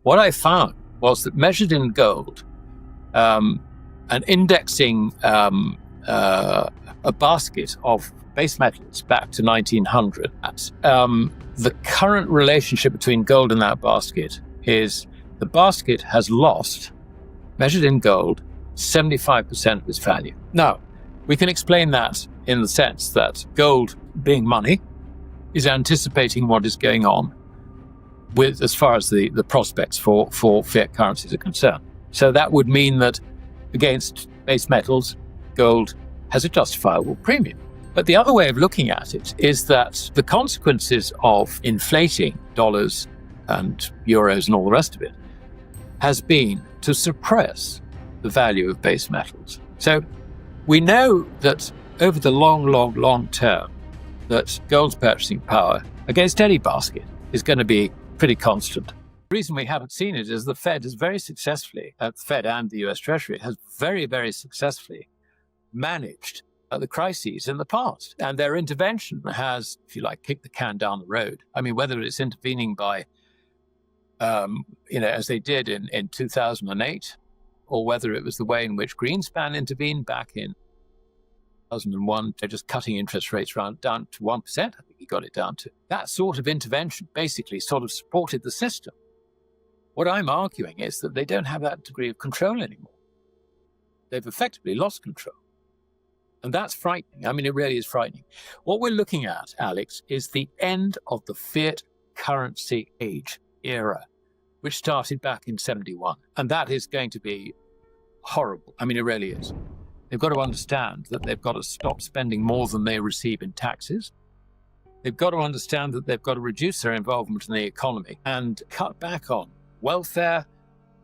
What I found was that measured in gold, and indexing a basket of base metals back to 1900, the current relationship between gold and that basket is the basket has lost, measured in gold, 75% of its value. Now, we can explain that in the sense that gold, being money, is anticipating what is going on with as far as the prospects for fiat currencies are concerned. So that would mean that against base metals, gold has a justifiable premium. But the other way of looking at it is that the consequences of inflating dollars and euros and all the rest of it has been to suppress the value of base metals. So we know that over the long term, that gold's purchasing power against any basket is going to be pretty constant. The reason we haven't seen it is the Fed has very successfully, the Fed and the US Treasury has very successfully managed the crises in the past. And their intervention has, if you like, kicked the can down the road. I mean, whether it's intervening by, as they did in 2008, or whether it was the way in which Greenspan intervened back in 2001, they're just cutting interest rates down to 1%. I think he got it down to. That sort of intervention basically sort of supported the system. What I'm arguing is that they don't have that degree of control anymore. They've effectively lost control. And that's frightening. I mean, it really is frightening. What we're looking at, Alex, is the end of the fiat currency age era, which started back in 71. And that is going to be horrible. I mean, it really is. They've got to understand that they've got to stop spending more than they receive in taxes. They've got to understand that they've got to reduce their involvement in the economy and cut back on welfare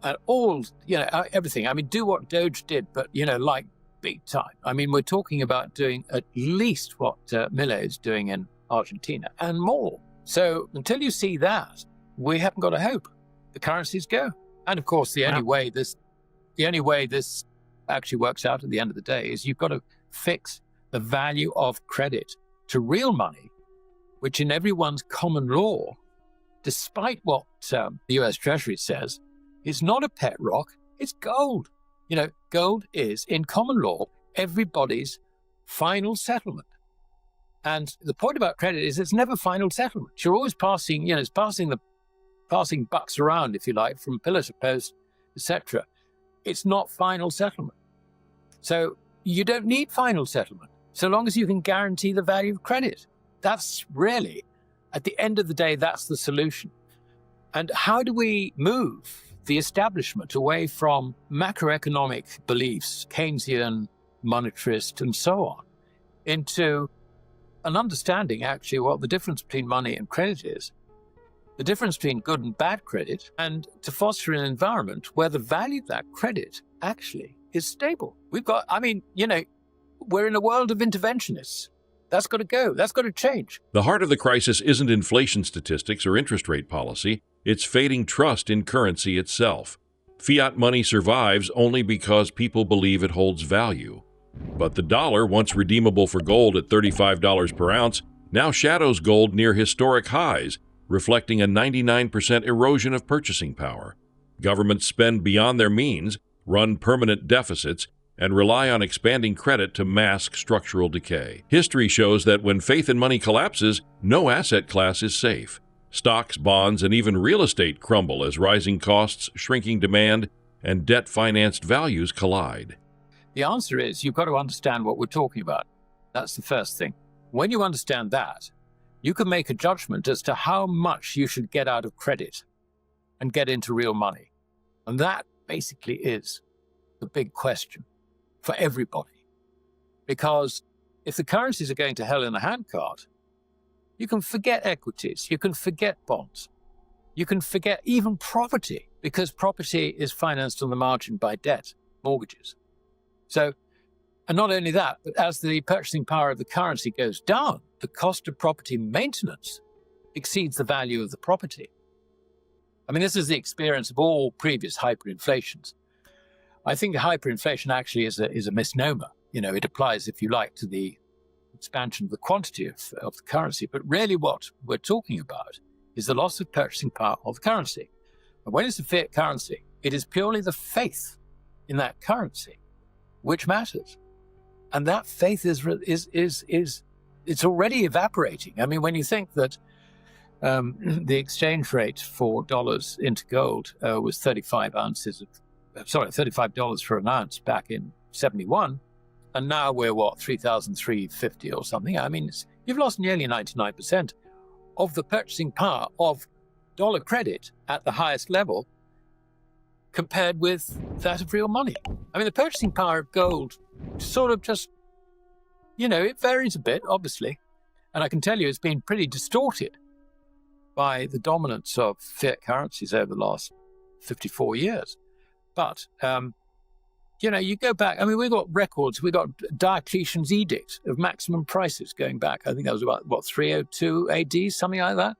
and all, everything. I mean, do what Doge did, but, like big time. I mean, we're talking about doing at least what Milei is doing in Argentina and more. So until you see that, we haven't got a hope. The currencies go. And of course, the only way this actually works out at the end of the day is you've got to fix the value of credit to real money, which in everyone's common law, despite what the US Treasury says, is not a pet rock, it's gold. Gold is, in common law, everybody's final settlement. And the point about credit is it's never final settlement. You're always passing bucks around, if you like, from pillar to post, etc. It's not final settlement. So you don't need final settlement, so long as you can guarantee the value of credit. That's really, at the end of the day, that's the solution. And how do we move the establishment away from macroeconomic beliefs, Keynesian, monetarist, and so on, into an understanding, actually, what the difference between money and credit is, the difference between good and bad credit, and to foster an environment where the value of that credit actually is stable. We're in a world of interventionists. That's got to go. That's got to change. The heart of the crisis isn't inflation statistics or interest rate policy. It's fading trust in currency itself. Fiat money survives only because people believe it holds value. But the dollar, once redeemable for gold at $35 per ounce, now shadows gold near historic highs, reflecting a 99% erosion of purchasing power. Governments spend beyond their means, run permanent deficits, and rely on expanding credit to mask structural decay. History shows that when faith in money collapses, no asset class is safe. Stocks, bonds, and even real estate crumble as rising costs, shrinking demand, and debt-financed values collide. The answer is you've got to understand what we're talking about. That's the first thing. When you understand that, you can make a judgment as to how much you should get out of credit and get into real money. And that basically is the big question for everybody. Because if the currencies are going to hell in a handcart, you can forget equities, you can forget bonds, you can forget even property, because property is financed on the margin by debt, mortgages. So, and not only that, but as the purchasing power of the currency goes down, the cost of property maintenance exceeds the value of the property. I mean, this is the experience of all previous hyperinflations. I think hyperinflation actually is a misnomer. It applies, if you like, to the expansion of the quantity of the currency. But really what we're talking about is the loss of purchasing power of the currency. And when it's a fiat currency, it is purely the faith in that currency which matters. And that faith is it's already evaporating. I mean, when you think that the exchange rate for dollars into gold was $35 for an ounce back in 71, and now we're 3,350 or something. I mean, you've lost nearly 99% of the purchasing power of dollar credit at the highest level compared with that of real money. I mean, the purchasing power of gold sort of just, it varies a bit, obviously. And I can tell you it's been pretty distorted by the dominance of fiat currencies over the last 54 years. But, you go back, I mean, we've got records, we've got Diocletian's edict of maximum prices going back. I think that was about, 302 AD, something like that.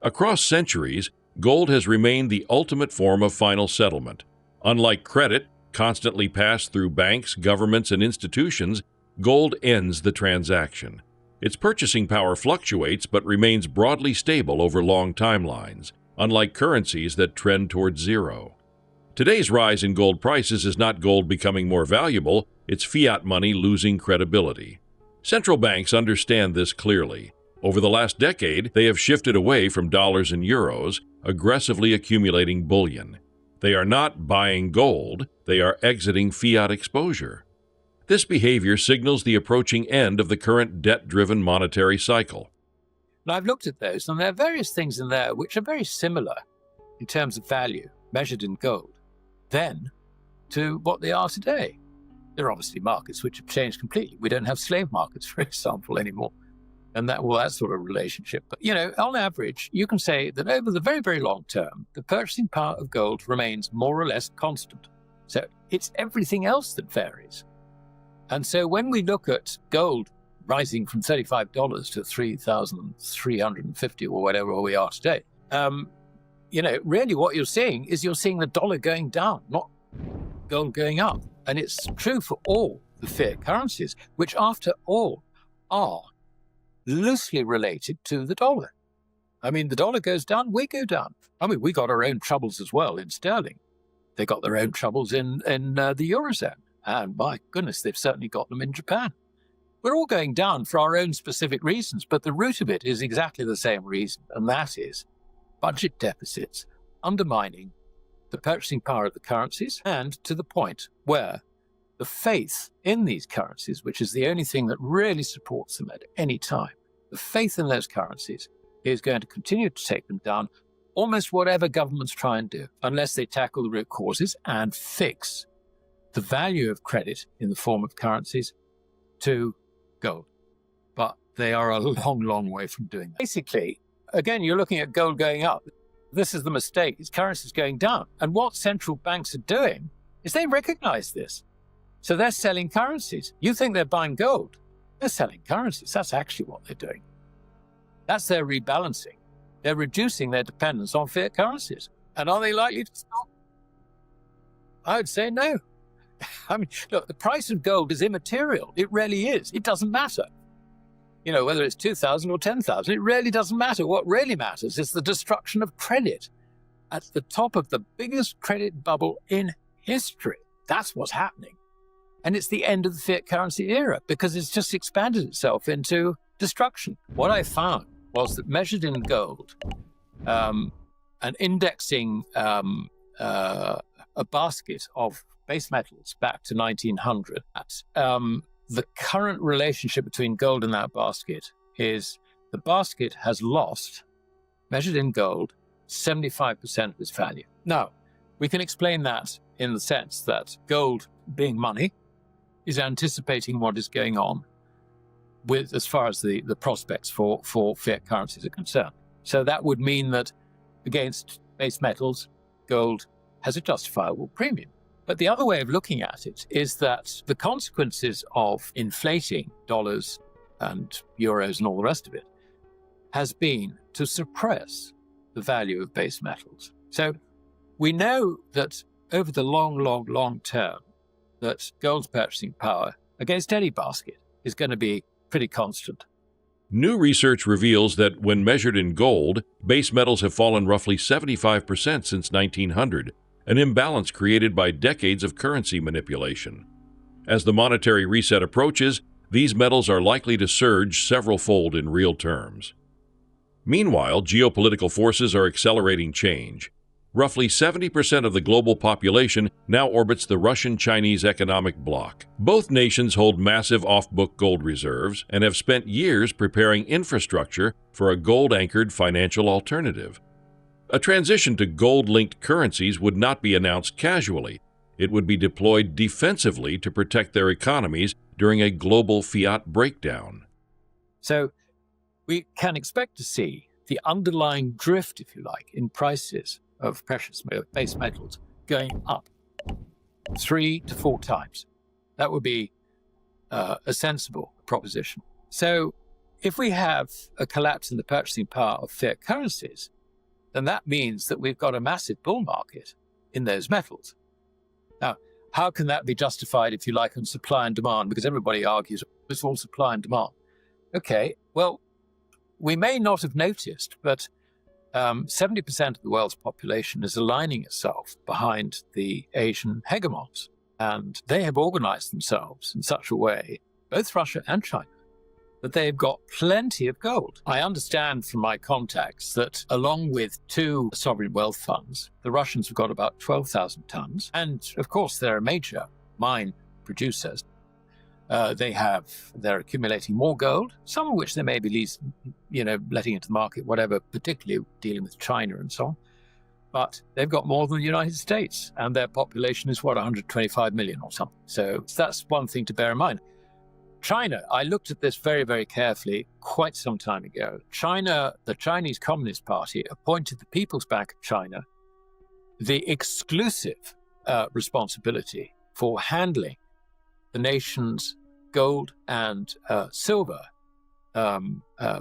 Across centuries, gold has remained the ultimate form of final settlement. Unlike credit, constantly passed through banks, governments, and institutions, gold ends the transaction. Its purchasing power fluctuates but remains broadly stable over long timelines, unlike currencies that trend towards zero. Today's rise in gold prices is not gold becoming more valuable, it's fiat money losing credibility. Central banks understand this clearly. Over the last decade, they have shifted away from dollars and euros, aggressively accumulating bullion. They are not buying gold, they are exiting fiat exposure. This behavior signals the approaching end of the current debt-driven monetary cycle. And I've looked at those, and there are various things in there which are very similar in terms of value, measured in gold, then to what they are today. There are obviously markets which have changed completely. We don't have slave markets, for example, anymore. And that sort of relationship. But, on average, you can say that over the very, very long term, the purchasing power of gold remains more or less constant. So it's everything else that varies. And so when we look at gold rising from $35 to 3,350 or whatever we are today, really what you're seeing is the dollar going down, not gold going up. And it's true for all the fiat currencies, which after all are loosely related to the dollar. I mean, the dollar goes down, we go down. I mean, we got our own troubles as well in sterling. They got their own troubles in the Eurozone. And my goodness, they've certainly got them in Japan. We're all going down for our own specific reasons, but the root of it is exactly the same reason, and that is budget deficits undermining the purchasing power of the currencies, and to the point where the faith in these currencies, which is the only thing that really supports them at any time, the faith in those currencies is going to continue to take them down almost whatever governments try and do, unless they tackle the root causes and fix the value of credit in the form of currencies to gold. But they are a long, long way from doing that. Basically, again, you're looking at gold going up. This is the mistake. It's currencies going down. And what central banks are doing is they recognize this. So they're selling currencies. You think they're buying gold. They're selling currencies. That's actually what they're doing. That's their rebalancing. They're reducing their dependence on fiat currencies. And are they likely to stop? I would say no. I mean, look, the price of gold is immaterial. It really is. It doesn't matter. Whether it's 2,000 or 10,000, it really doesn't matter. What really matters is the destruction of credit at the top of the biggest credit bubble in history. That's what's happening. And it's the end of the fiat currency era because it's just expanded itself into destruction. What I found was that measured in gold, and indexing a basket of base metals back to 1900, the current relationship between gold and that basket is the basket has lost, measured in gold, 75% of its value. Now, we can explain that in the sense that gold, being money, is anticipating what is going on with as far as the prospects for fiat currencies are concerned. So that would mean that against base metals, gold has a justifiable premium. But the other way of looking at it is that the consequences of inflating dollars and euros and all the rest of it has been to suppress the value of base metals. So we know that over the long, long, long term, that gold's purchasing power against any basket is going to be pretty constant. New research reveals that when measured in gold, base metals have fallen roughly 75% since 1900, an imbalance created by decades of currency manipulation. As the monetary reset approaches, these metals are likely to surge several-fold in real terms. Meanwhile, geopolitical forces are accelerating change. Roughly 70% of the global population now orbits the Russian-Chinese economic bloc. Both nations hold massive off-book gold reserves and have spent years preparing infrastructure for a gold-anchored financial alternative. A transition to gold-linked currencies would not be announced casually. It would be deployed defensively to protect their economies during a global fiat breakdown. So we can expect to see the underlying drift, if you like, in prices of base metals going up 3 to 4 times. That would be a sensible proposition. So if we have a collapse in the purchasing power of fiat currencies, then that means that we've got a massive bull market in those metals. Now, how can that be justified, if you like, on supply and demand? Because everybody argues it's all supply and demand. Okay, well, we may not have noticed, but 70% of the world's population is aligning itself behind the Asian hegemons, and they have organized themselves in such a way, both Russia and China, that they've got plenty of gold. I understand from my contacts that along with 2 sovereign wealth funds, the Russians have got about 12,000 tons, and of course they're a major mine producers. They're accumulating more gold, some of which they may be letting into the market, whatever, particularly dealing with China and so on. But they've got more than the United States, and their population is, 125 million or something. So that's one thing to bear in mind. China, I looked at this very, very carefully quite some time ago. China, the Chinese Communist Party, appointed the People's Bank of China the exclusive responsibility for handling the nation's gold and silver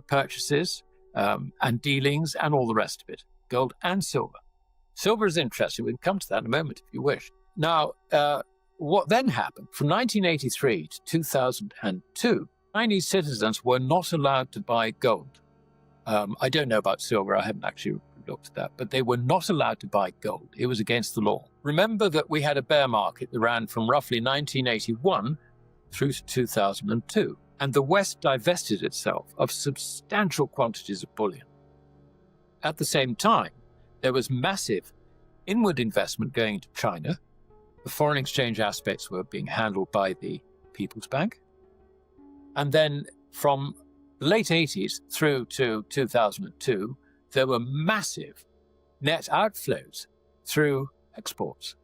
purchases and dealings and all the rest of it. Gold and silver. Silver is interesting. We can come to that in a moment if you wish. Now, what then happened? From 1983 to 2002, Chinese citizens were not allowed to buy gold. I don't know about silver. I haven't actually looked at that, but they were not allowed to buy gold. It was against the law. Remember that we had a bear market that ran from roughly 1981 through to 2002, and the West divested itself of substantial quantities of bullion. At the same time, there was massive inward investment going to China. The foreign exchange aspects were being handled by the People's Bank. And then from the late 80s through to 2002, there were massive net outflows through exports.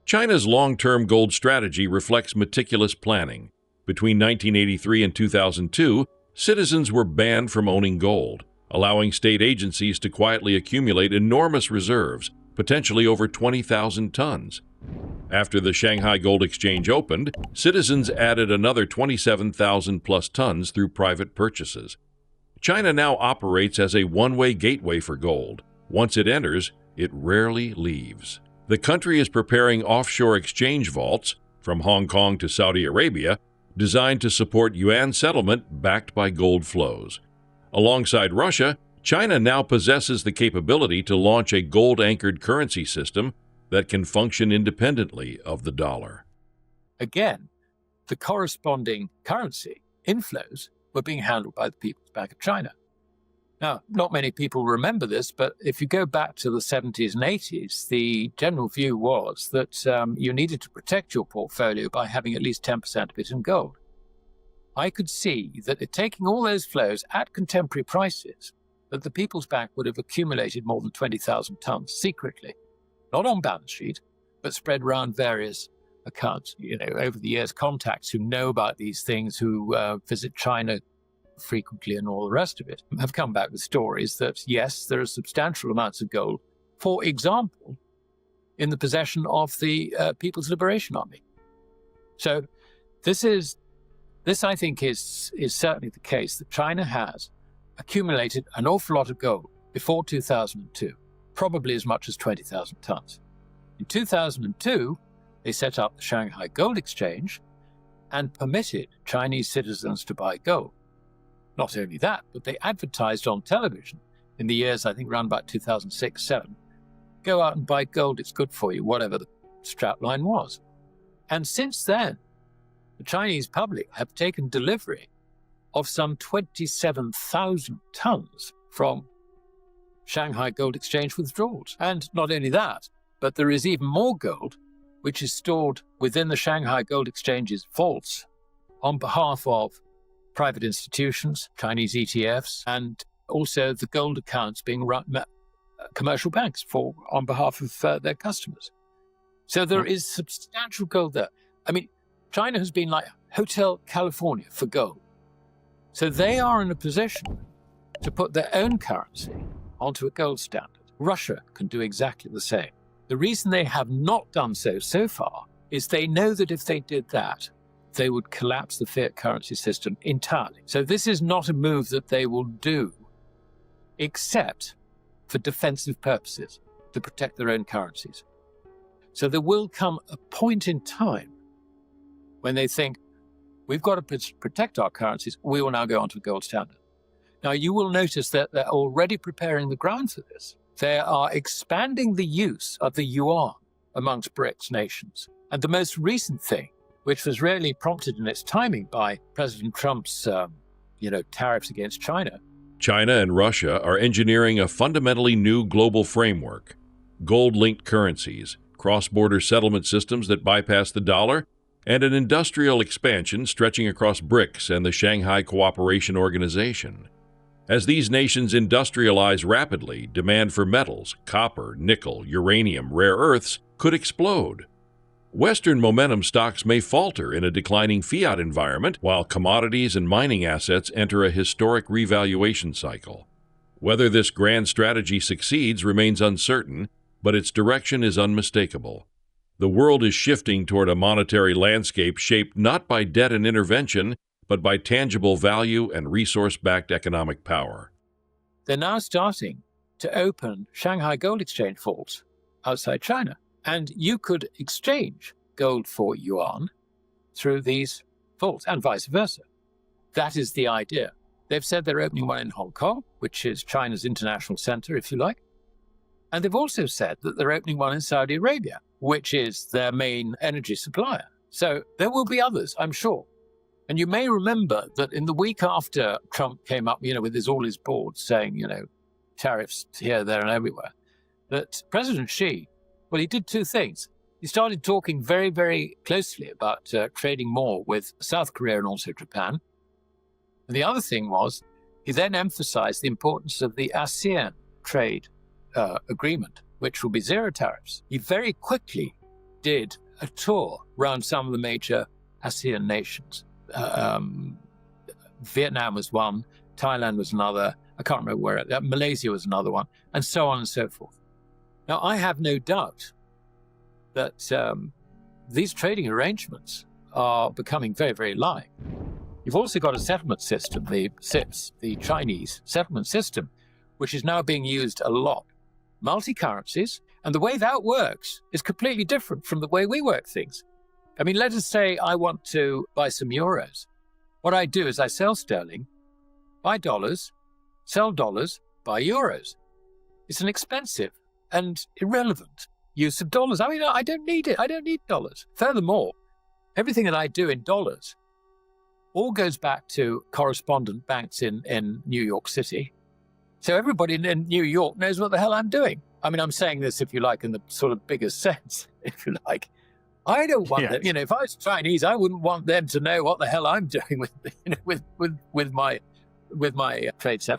China's long-term gold strategy reflects meticulous planning. Between 1983 and 2002, citizens were banned from owning gold, allowing state agencies to quietly accumulate enormous reserves, potentially over 20,000 tons. After the Shanghai Gold Exchange opened, citizens added another 27,000 plus tons through private purchases. China now operates as a one-way gateway for gold. Once it enters, it rarely leaves. The country is preparing offshore exchange vaults, from Hong Kong to Saudi Arabia, designed to support yuan settlement backed by gold flows. Alongside Russia, China now possesses the capability to launch a gold-anchored currency system that can function independently of the dollar. Again, the corresponding currency inflows were being handled by the People's Bank of China. Now, not many people remember this, but if you go back to the 70s and 80s, the general view was that you needed to protect your portfolio by having at least 10% of it in gold. I could see that taking all those flows at contemporary prices, that the People's Bank would have accumulated more than 20,000 tons secretly, not on balance sheet, but spread around various accounts. Over the years, contacts who know about these things, who visit China frequently and all the rest of it, have come back with stories that, yes, there are substantial amounts of gold, for example, in the possession of the People's Liberation Army. So this, I think, is certainly the case, that China has accumulated an awful lot of gold before 2002, probably as much as 20,000 tons. In 2002, they set up the Shanghai Gold Exchange and permitted Chinese citizens to buy gold. not only that, but they advertised on television in the years, I think, around about 2006, 7. Go out and buy gold, it's good for you, whatever the strapline was. And since then, the Chinese public have taken delivery of some 27,000 tons from Shanghai Gold Exchange withdrawals. And not only that, but there is even more gold which is stored within the Shanghai Gold Exchange's vaults on behalf of private institutions, Chinese ETFs, and also the gold accounts being run commercial banks on behalf of their customers. So there is substantial gold there. I mean, China has been like Hotel California for gold. So they are in a position to put their own currency onto a gold standard. Russia can do exactly the same. The reason they have not done so far is they know that if they did that, they would collapse the fiat currency system entirely. So this is not a move that they will do except for defensive purposes, to protect their own currencies. So there will come a point in time when they think, we've got to protect our currencies, we will now go onto a gold standard. Now, you will notice that they're already preparing the ground for this. They are expanding the use of the yuan amongst BRICS nations. And the most recent thing, which was really prompted in its timing by President Trump's tariffs against China. China and Russia are engineering a fundamentally new global framework: gold-linked currencies, cross-border settlement systems that bypass the dollar, and an industrial expansion stretching across BRICS and the Shanghai Cooperation Organization. As these nations industrialize rapidly, demand for metals, copper, nickel, uranium, rare earths, could explode. Western momentum stocks may falter in a declining fiat environment, while commodities and mining assets enter a historic revaluation cycle. Whether this grand strategy succeeds remains uncertain, but its direction is unmistakable. The world is shifting toward a monetary landscape shaped not by debt and intervention, but by tangible value and resource-backed economic power. They're now starting to open Shanghai Gold Exchange vaults outside China. And you could exchange gold for yuan through these vaults and vice versa. That is the idea. They've said they're opening one in Hong Kong, which is China's international center, if you like. And they've also said that they're opening one in Saudi Arabia, which is their main energy supplier. So there will be others, I'm sure. And you may remember that in the week after Trump came up, with all his boards saying, tariffs here, there, and everywhere, that President Xi, well, he did two things. He started talking very, very closely about trading more with South Korea and also Japan. And the other thing was, he then emphasized the importance of the ASEAN trade agreement, which will be zero tariffs. He very quickly did a tour around some of the major ASEAN nations. Vietnam was one, Thailand was another, I can't remember where, Malaysia was another one, and so on and so forth. Now, I have no doubt that these trading arrangements are becoming very, very live. You've also got a settlement system, the CIPS, the Chinese settlement system, which is now being used a lot. Multi-currencies, and the way that works is completely different from the way we work things. I mean, let us say I want to buy some euros. What I do is I sell sterling, buy dollars, sell dollars, buy euros. It's an expensive and irrelevant use of dollars. I mean, I don't need it. I don't need dollars. Furthermore, everything that I do in dollars all goes back to correspondent banks in New York City. So everybody in New York knows what the hell I'm doing. I mean, I'm saying this, if you like, in the sort of biggest sense, if you like. I don't want them, if I was Chinese, I wouldn't want them to know what the hell I'm doing with my trade settlement.